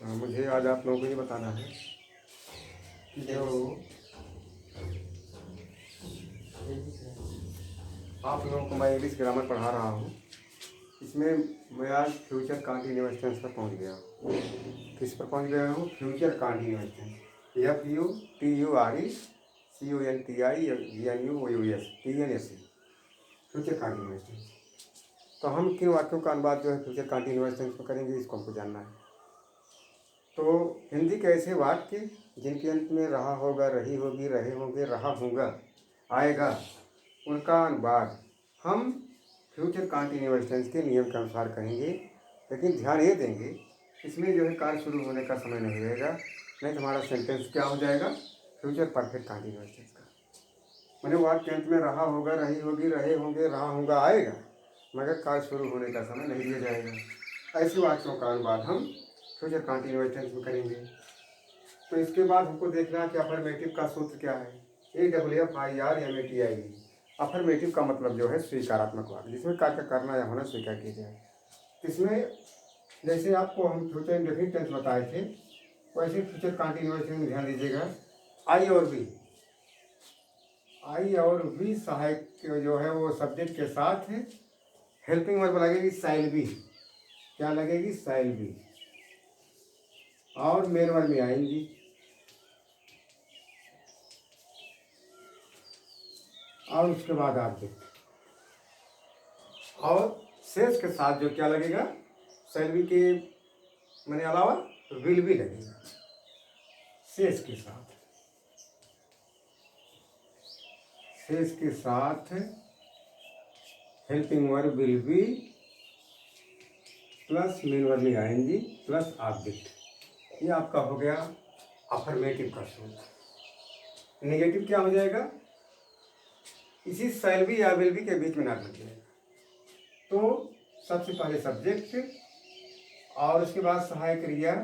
मुझे आज आप लोगों को ये बताना है कि जो आप लोगों को मैं इंग्लिश ग्रामर पढ़ा रहा हूँ, इसमें मैं आज फ्यूचर कॉन्टिन्यूअस टेंस पर पहुँच गया हूँ। किस पर पहुँच गया हूँ? Future continuous tense. FUTURECONTINUOUS future continuous tense. तो हम किन वाक्यों का अनुवाद जो है फ्यूचर कॉन्टिन्यूअस टेंस में करेंगे, इसको हमको जानना है। तो हिंदी के ऐसे वाक्य जिनके अंत में रहा होगा, रही होगी, रहे होंगे, रहा होगा, आएगा, उनका अनुवाद हम फ्यूचर कॉन्टिन्यूअस टेंस के नियम के अनुसार करेंगे। लेकिन ध्यान ये देंगे, इसमें जो है कार्य शुरू होने का समय नहीं रहेगा, नहीं तो हमारा सेंटेंस क्या हो जाएगा? फ्यूचर परफेक्ट कॉन्टिन्यूअस टेंस का। मैंने वाक्य अंत में रहा होगा, रही होगी, रहे होंगे, रहा होगा आएगा, मगर कार्य शुरू होने का समय नहीं दिया जाएगा। ऐसे वाक्यों का अनुवाद हम फ्यूचर कॉन्टिन्यूअस टेंस में करेंगे। तो इसके बाद हमको देखना है कि अफर्मेटिव का सूत्र क्या है। AFFIRMATIV। अफर्मेटिव का मतलब जो है स्वीकारात्मक वाक्य, जिसमें कार्य करना या होना स्वीकार किया जाए। इसमें जैसे आपको हम फ्यूचर इंडेफिनिट टेंस बताए थे, वैसे फ्यूचर कॉन्टिन्यूअस टेंस में ध्यान दीजिएगा। आई और वी सहायक जो है वो सब्जेक्ट के साथ है। हेल्पिंग वर्ब लगेगी साइल बी। क्या लगेगी? साइल बी। और मेन वर्ब में आएंगी। और उसके बाद ऑब्जेक्ट, और शेष के साथ जो क्या लगेगा? सैलरी के मैंने अलावा विल भी लगेगा शेष के साथ। शेष के साथ helping verb will be plus main verb में आएंगी प्लस ऑब्जेक्ट। ये आपका हो गया अफर्मेटिव का सूत्र। नेगेटिव क्या हो जाएगा? इसी शैल बी या विल बी के बीच में नॉट लग जाएगा। तो सबसे पहले सब्जेक्ट और उसके बाद सहायक क्रिया,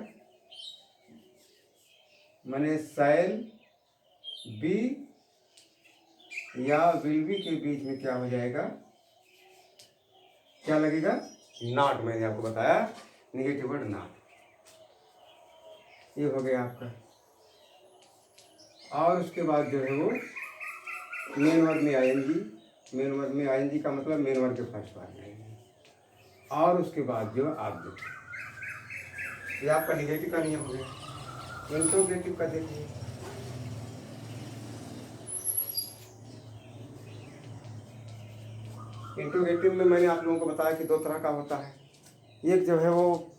मैंने शैल बी या विल बी के बीच में क्या हो जाएगा? क्या लगेगा? नॉट। मैंने आपको बताया नेगेटिव वर्ड नॉट। ये हो गया आपका। और उसके बाद जो है वो मेन वर्ब में आएंगी। मेन वर्ब में आएंगी का मतलब मेन वर्ब के फर्स्ट बार में आएंगी। और उसके बाद जो ऑब्जेक्ट, ये आपका निगेटिव का नियम हो गया। इंट्रोगेटिव का देखिए, इंट्रोगेटिव में मैंने आप लोगों को बताया कि दो तरह का होता है। एक जो है वो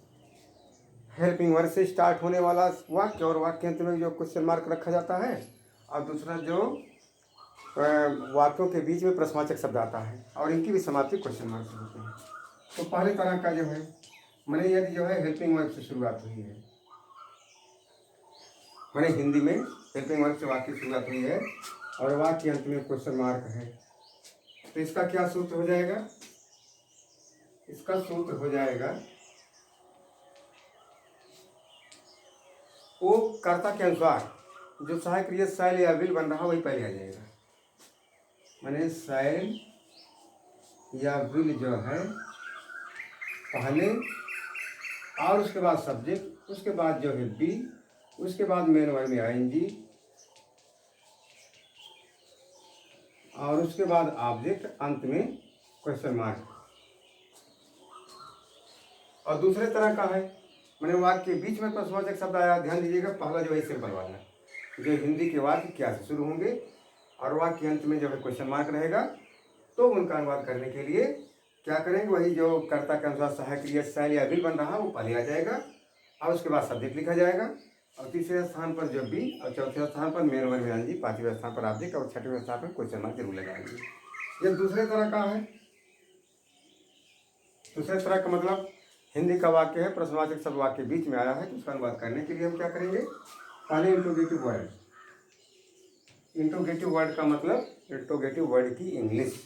हेल्पिंग वर्ब से स्टार्ट होने वाला वाक्य और वाक्य अंत में जो क्वेश्चन मार्क रखा जाता है, और दूसरा जो वाक्यों के बीच में प्रश्नवाचक शब्द आता है और इनकी भी समाप्ति क्वेश्चन मार्क से होती है। तो पहले तरह का जो है, मैंने यदि जो है हेल्पिंग वर्ब से शुरुआत हुई है, मैंने हिंदी में हेल्पिंग वर्ब से वाक्य की शुरुआत हुई है और वाक्य अंत में क्वेश्चन मार्क है, तो इसका क्या सूत्र हो जाएगा? इसका सूत्र हो जाएगा, वो कर्ता के अनुसार जो सहायक क्रिया शैल या विल बन रहा वही पहले आ जाएगा। मैंने शैल या विल जो है पहले, और उसके बाद सब्जेक्ट, उसके बाद जो है बी, उसके बाद मेन वर्ब में आएंगी, और उसके बाद ऑब्जेक्ट, अंत में क्वेश्चन मार्क। और दूसरे तरह का है, मैंने वाक्य के बीच में प्रश्नवाचक शब्द आया। ध्यान दीजिएगा, पहला जो है सिंपल वाला, जो हिंदी के वाक्य क्या से शुरू होंगे और वाक्य अंत में जो है क्वेश्चन मार्क रहेगा। तो उनका अनुवाद करने के लिए क्या करेंगे? वही जो कर्ता के अनुसार सहायक क्रिया शैल या विल बन रहा वो पहले आ जाएगा, और उसके बाद सब्जेक्ट लिखा जाएगा, और तीसरे स्थान पर जो बी, और चौथे स्थान पर मेन वर्ब में आएंगी, पांचवें स्थान पर ऑब्जेक्ट, और छठवें स्थान पर क्वेश्चन मार्क जरूर लगाएंगे। ये दूसरे तरह का है। दूसरे तरह का मतलब हिंदी का वाक्य है, प्रश्नवाचक शब्द वाक्य के बीच में आया है, तो उसका अनुवाद करने के लिए हम क्या करेंगे? पहले इंट्रोगेटिव वर्ड। इंट्रोगेटिव वर्ड का मतलब इंट्रोगेटिव वर्ड की इंग्लिश,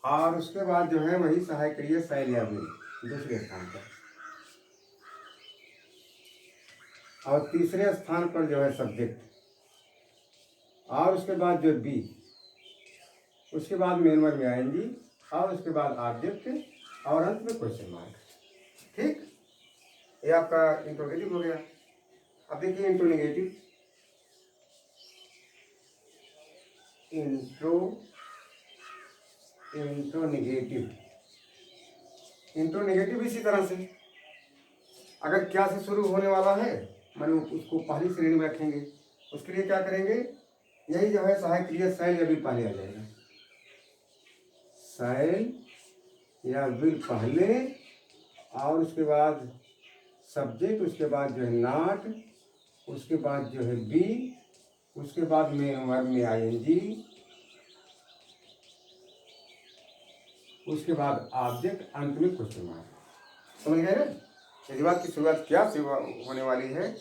और उसके बाद जो है वही सहायक क्रिया शैल या विल दूसरे स्थान पर, और तीसरे स्थान पर जो है सब्जेक्ट, और उसके बाद जो बी, उसके बाद मेन वर्ब में आएंगी, और उसके बाद ऑब्जेक्ट, और अंत में क्वेश्चन मार्क। ठीक, ये आपका इंट्रोगेटिव हो गया। अब देखिए इंट्रोनेगेटिव। इंट्रोनेगेटिव इंट्रोनेगेटिव इसी तरह से, अगर क्या से शुरू होने वाला है माने उसको पहली श्रेणी में रखेंगे। उसके लिए क्या करेंगे, यही जो है सहायक क्रिया शैल या विल पहले आ जाएगा। शैल या विल पहले, और उसके बाद सब्जेक्ट, उसके बाद जो है नॉट, उसके बाद जो है बी, उसके बाद में वर्ब में आईएनजी, उसके बाद ऑब्जेक्ट, अंत में क्वेश्चन मार्क। समझ गए ना? इस बात की शुरुआत क्या से होने वाली है,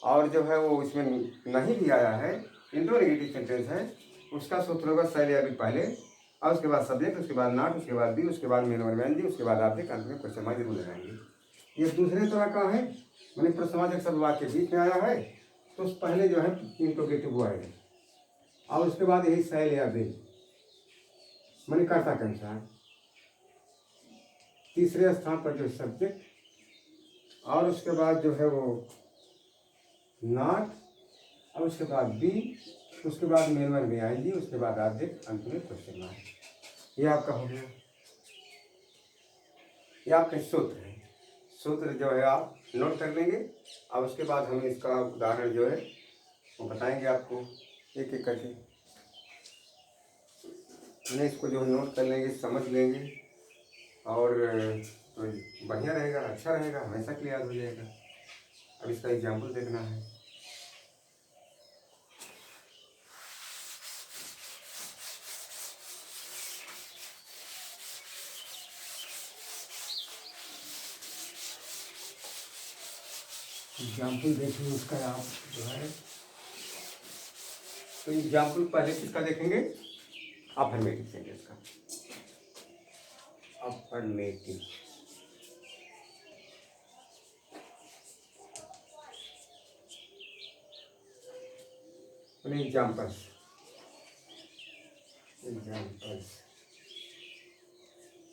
और जो है वो इसमें नहीं भी आया है, इंट्रोनेगेटिव सेंटेंस है, उसका सूत्र होगा शैल या विल पहले, और उसके बाद सब्जेक्ट, उसके बाद नॉट, उसके बाद बी, उसके बाद मेन वर्ब आईएनजी, उसके बाद ऑब्जेक्ट, अंत में क्वेश्चन मार्क जरूर लगाएंगे। ये दूसरे तरह का है, मैंने प्रश्नवाचक शब्द वाक्य के बीच में आया है, तो उस पहले जो है इंट्रोगेटिव वो आएगा, और उसके बाद यही शैल या विल मैंने कर्ता के अनुसार। तीसरे स्थान पर जो सब्जेक्ट, और उसके बाद जो है वो नॉट, और उसके बाद बी, उसके बाद मेन वर्ब में आएगी, उसके बाद ऑब्जेक्ट, अंत में क्वेश्चन मार्क। ये आपका हो गया, ये आपका सूत्र है। सूत्र जो है आप नोट कर लेंगे, और उसके बाद हम इसका उदाहरण जो है वो बताएंगे आपको एक एक करके। हमने इसको जो नोट कर लेंगे, समझ लेंगे, और तो बढ़िया रहेगा, अच्छा रहेगा, हमेशा के लिए याद हो जाएगा। अब इसका एग्जाम्पल देखना है। एग्जाम्पल देखिए उसका आप जो है, तो एग्जाम्पल पहले किसका देखेंगे, अफर्मेटिव सेंटेंस का। Affirmative examples.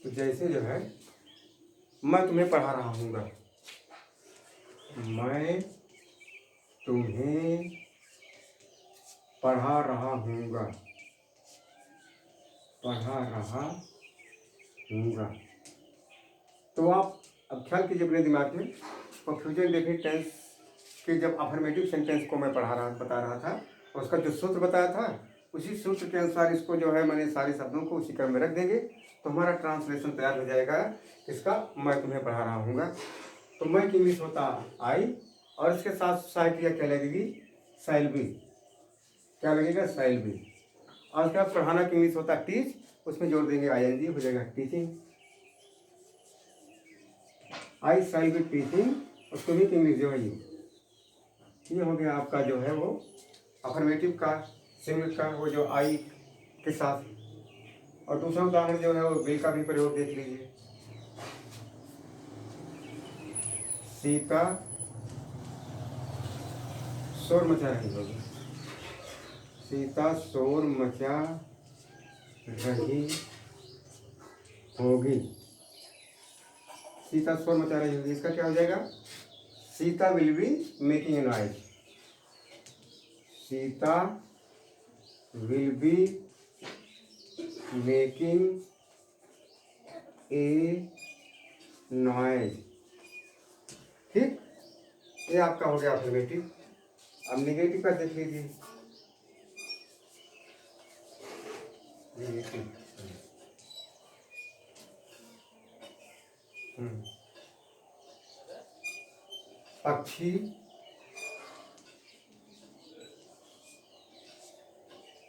तो जैसे जो है, मैं तुम्हें पढ़ा रहा हूँगा, मैं तुम्हें पढ़ा रहा हूँगा, पढ़ा रहा हूँगा। तो आप अब ख्याल कीजिए अपने दिमाग में, कंफ्यूजन देखिए टेंस कि जब अफर्मेटिव सेंटेंस को मैं बता रहा था, उसका जो सूत्र बताया था, उसी सूत्र के अनुसार इसको जो है मैंने सारे शब्दों को उसी क्रम में रख देंगे, तो हमारा ट्रांसलेशन तैयार हो जाएगा इसका, मैं तुम्हें पढ़ा रहा हूँगा। तो मैं की इंग्लिश होता आई, और इसके साथ सहायक क्रिया क्या लगेगी, शैल बी। क्या लगेगा, शैल बी। और उसके बाद पढ़ाना की इंग्लिश होता टीच, उसमें जोड़ देंगे आईएनजी, हो जाएगा teaching. I shall be teaching, उसको भी इंग्लिश जो है ये हो गया आपका जो है वो अफर्मेटिव का सिंगल का, वो जो आई के साथ। और दूसरा उदाहरण जो है वो विल का भी प्रयोग देख लीजिए। सीता शोर मचा रही होगी, सीता शोर मचा रही होगी, सीता शोर मचा रही होगी, इसका क्या हो जाएगा, Sita will be making a noise, Sita will be making a noise. ठीक, ये आपका हो गया अफर्मेटिव। अब निगेटिव का देख लीजिए। निगेटिव पक्षी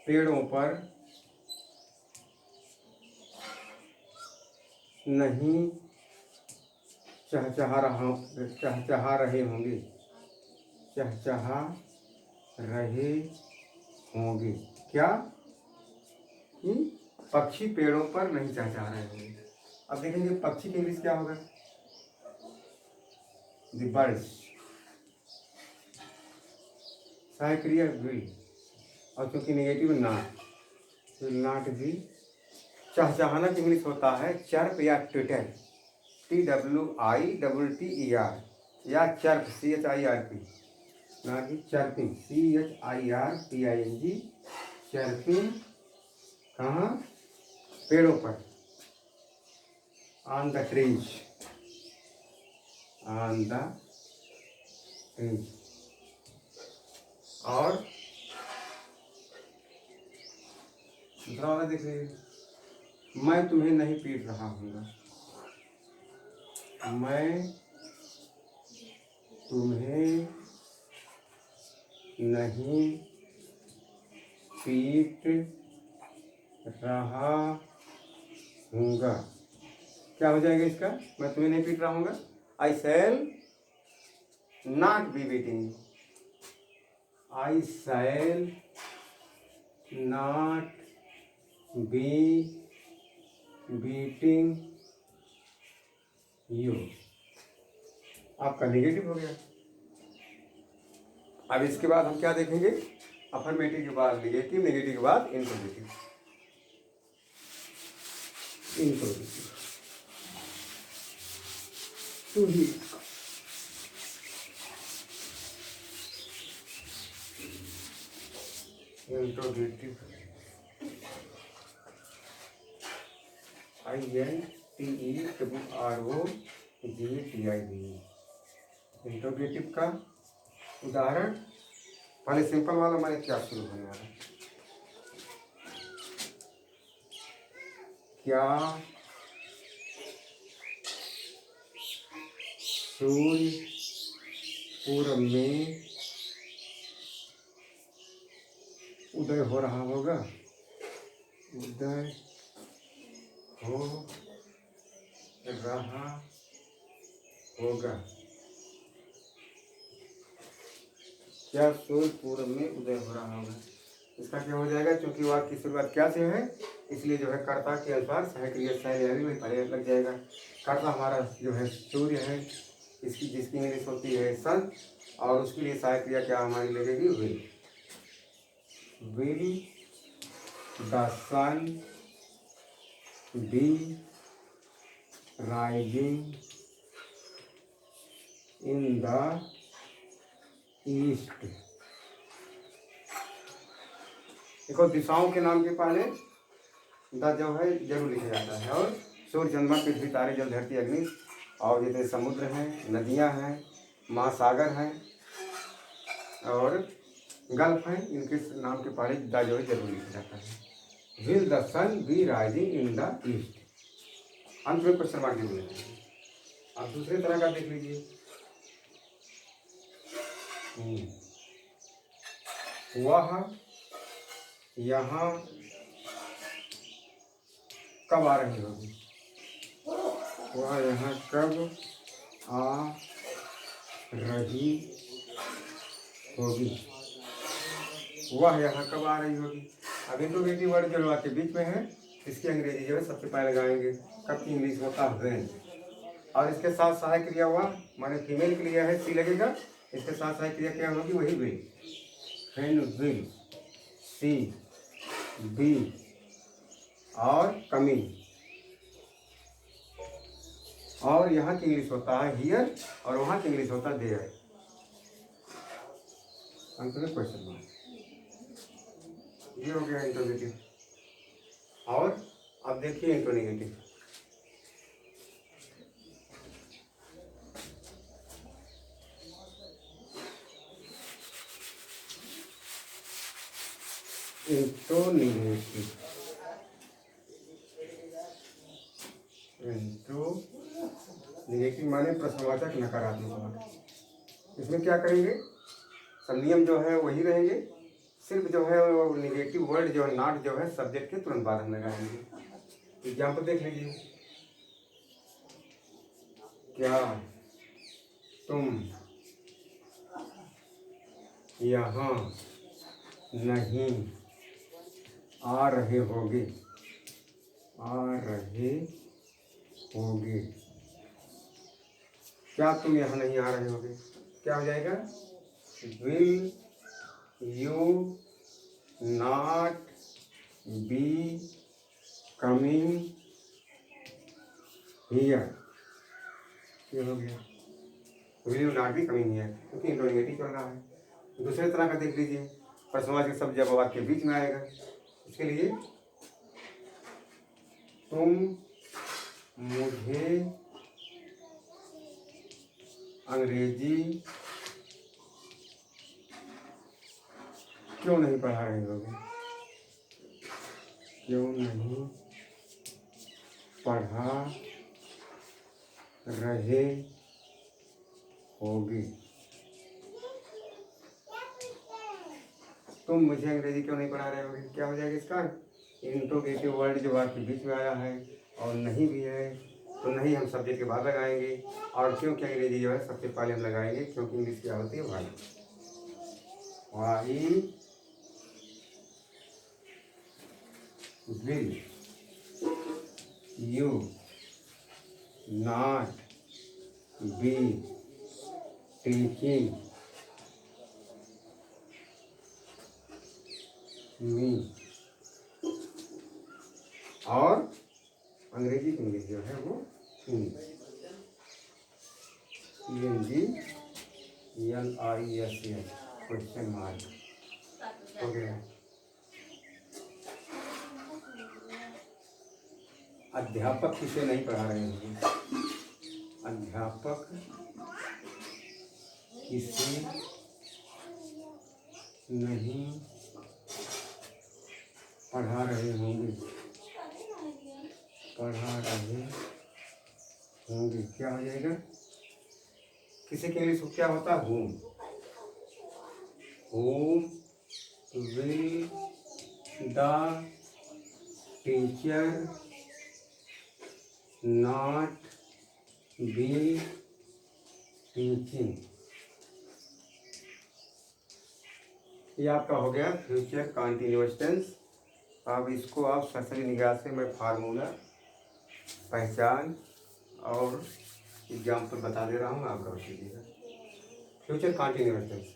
पेड़ों पर नहीं चहचहा रहे होंगे, चहचहा रहे होंगे। क्या कि पक्षी पेड़ों पर नहीं चहचहा रहे होंगे। अब देखेंगे पक्षी की इंग्लिश क्या होगा, द बर्ड्स। सहायक क्रिया विल, और क्योंकि नेगेटिव नॉट, तो नॉट भी। चहचहाना की इंग्लिश होता है चर्प या ट्विटर। TWITTER या चर्प CHIRP, ना कि चर्पिंग CHIRPING, चर्पिंग कहाँ, पेड़ों पर, on the trees, on the trees. और दूसरा वाला देख लीजिए, मैं तुम्हें नहीं पीट रहा हूँगा, मैं तुम्हें नहीं पीट रहा हूँगा। क्या हो जाएगा इसका, मैं तुम्हें नहीं पीट रहा हूँगा, I shall not be beating you, I shall not be beating you. आपका नेगेटिव हो गया। अब इसके बाद हम क्या देखेंगे, अफर्मेटिव के बाद नेगेटिव, नेगेटिव के बाद इंट्रोगेटिव। इंट्रोगेटिव टू ही इंट्रोगेटिव INTERROGATIV। इंट्रोगेटिव का उदाहरण, पहले सिंपल वाला मैंने क्या शुरू होने वाला, क्या सूर्य पूर्व में उदय हो रहा होगा, उदय हो रहा होगा, क्या सूर्य पूर्व में उदय हो रहा होगा। इसका क्या हो जाएगा, क्योंकि वाक्य की शुरुआत क्या से है, इसलिए जो है कर्ता के अनुसार सहायक क्रिया शैली में पहले लग जाएगा। कर्ता हमारा जो है सूर्य है, इसकी जिसकी इंग्लिश होती है सन, और उसके लिए सहायक क्रिया क्या हमारी लगेगी, will. Will the sun be rising in the east. देखो, दिशाओं के नाम के पहले द जो है जरूर लिखा जाता है, और सूर्य, चंद्रमा, पृथ्वी, तारे, जल, धरती, अग्नि, और जैसे समुद्र हैं, नदियां हैं, महासागर हैं और गल्फ हैं, इनके नाम के पहले द जो है जरूर लिखा जाता है। Will the sun be rising in the east, अंत में क्वेश्चन मार्क जरूर लेते हैं। अब दूसरे तरह का देख लीजिए, वह यहाँ कब आ रही होगी, वह यहाँ कब आ रही होगी, वह यहाँ कब आ रही होगी। अब इंट्रोगेटिव वर्ड जो आपके बीच में है, इसकी अंग्रेजी जो है सबसे पहले लगाएंगे, कब की इंग्लिश होता है व्हेन, और इसके साथ सहायक क्रिया हुआ, माने फीमेल के लिए है सी लगेगा, इसके साथ सहायक क्रिया क्या होगी, वही will, when, will, see, be और कमिंग, और यहाँ की इंग्लिश होता है हियर, और वहाँ की इंग्लिश होता है देयर। अंत में क्वेश्चन मार्क, ये हो गया इंट्रोगेटिव। और अब देखिए इंट्रोनेगेटिव। इंट्रोनेगेटिव, इंट्रोनेगेटिव माने प्रश्नवाचक नकारात्मक वाक्य। इसमें क्या करेंगे, सब नियम जो है वही रहेंगे, सिर्फ जो है वो नेगेटिव वर्ड जो है नॉट जो है सब्जेक्ट के तुरंत बाद हम लगाएंगे। एग्जाम्पल देख लीजिए, क्या तुम यहाँ नहीं आ रहे होगे, आ रहे होगे, क्या तुम यहाँ नहीं आ रहे होगे, क्या हो जाएगा, will you not B coming here, ये हो गया। विल यू नॉट भी कमिंग हियर, क्योंकि इंट्रोगेटिव चल रहा है। दूसरे तरह का देख लीजिए, प्रश्नवाचक शब्द जब वाक्य के बीच में आएगा, इसके लिए तुम मुझे अंग्रेजी क्यों नहीं पढ़ा रहे होगे, क्यों नहीं पढ़ा रहे होगे। तुम मुझे अंग्रेजी क्यों नहीं पढ़ा रहे होगे, क्या हो जाएगा इसका? इंट्रोगेटिव वर्ड जो वाक्य बीच में आया है और नहीं भी है तो नहीं हम सब्जेक्ट के बाद लगाएंगे, और क्योंकि अंग्रेजी जो है सबसे पहले हम लगाएंगे, क्योंकि इंग्लिश क्या होती है why. Will you not be teaching me, और अंग्रेजी की इंग्लिश जो है वो ENGLISS क्वेश्चन मार्क हो गया। अध्यापक किसे नहीं पढ़ा रहे होंगे, अध्यापक किसे नहीं पढ़ा रहे होंगे, पढ़ा रहे होंगे, क्या हो जाएगा? किसी के इंग्लिश क्या होता है? Home. Home will the teacher not be teaching. ये आपका हो गया फ्यूचर कंटीन्यूअस टेंस। अब इसको आप सरसरी निगाह से मैं फार्मूला, पहचान और एग्जाम्पल बता दे रहा हूँ, आप कर लीजिएगा। फ्यूचर कंटीन्यूअस टेंस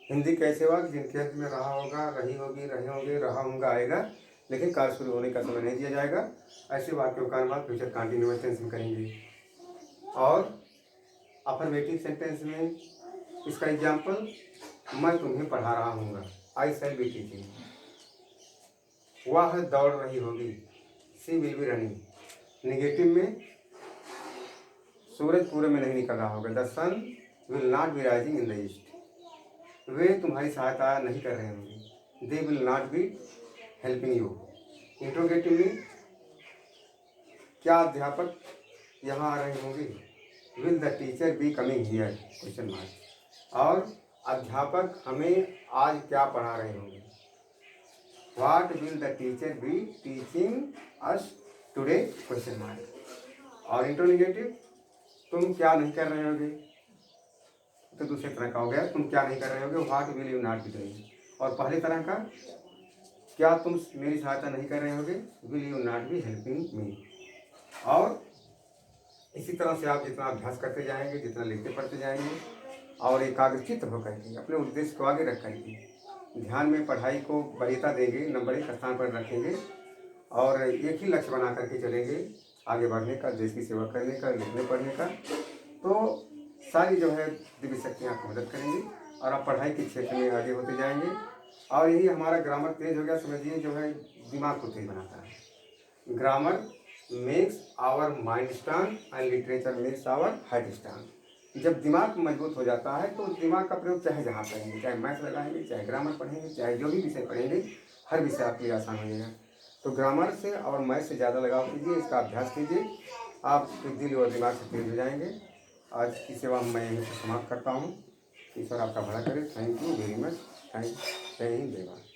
हिंदी कैसे वाक्य जिनके अंत में रहा होगा, रही होगी, रहे होंगे, रहा होगा आएगा, लेकिन कार्य शुरू होने का समय नहीं दिया जाएगा, ऐसे वाक्यों का अनुवाद फ्यूचर कंटीन्यूअस टेंस में करेंगे। और अफर्मेटिव सेंटेंस में इसका एग्जाम्पल, मैं तुम्हें पढ़ा रहा हूँगा, आई शैल बी टीचिंग। वह दौड़ रही होगी, she will be running. Negative में सूरज पूरे में नहीं निकल रहा होगा, the sun will not be rising in the east. वे तुम्हारी सहायता नहीं कर रहे होंगे, they will not be helping you. Interrogative में क्या अध्यापक यहाँ आ रहे होंगे, will the teacher be coming here question mark. और अध्यापक हमें आज क्या पढ़ा रहे होंगे, what will the teacher be teaching us today question mark. और इंट्रोगेटिव, तुम क्या नहीं कर रहे होगे, तो दूसरे तरह का हो गया, तुम क्या नहीं कर रहे होगे, what will you not be doing. और पहले तरह का, क्या तुम मेरी सहायता नहीं कर रहे होगे, will you not be helping me. और इसी तरह से आप जितना अभ्यास करते जाएंगे, जितना लिखते पढ़ते जाएंगे, और एकाग्रचित्त होकर के अपने उद्देश्य को आगे रख करके ध्यान में पढ़ाई को वरीयता देंगे, नंबर एक स्थान पर रखेंगे, और एक ही लक्ष्य बना करके चलेंगे, आगे बढ़ने का, देश की सेवा करने का, लिखने पढ़ने का, तो सारी जो है दिव्य शक्तियाँ आपको मदद करेंगी और आप पढ़ाई के क्षेत्र में आगे होते जाएंगे। और यही हमारा ग्रामर तेज हो गया, समझिए, जो है दिमाग को तेज बनाता है। Grammar makes our mind strong and literature makes our heart strong. जब दिमाग मजबूत हो जाता है तो दिमाग का प्रयोग चाहे जहाँ करेंगे, चाहे मैथ लगाएंगे, चाहे ग्रामर पढ़ेंगे, चाहे जो भी विषय पढ़ेंगे, हर विषय आपके लिए आसान हो जाएगा। तो ग्रामर से और मैथ से ज़्यादा लगाव कीजिए, इसका अभ्यास कीजिए, आप दिल और दिमाग से तेज हो जाएंगे। आज की सेवा मैं यहीं से समाप्त करता हूँ। ईश्वर आपका भला करे। Thank you very much. Thank, जय हिंद, जय भारत।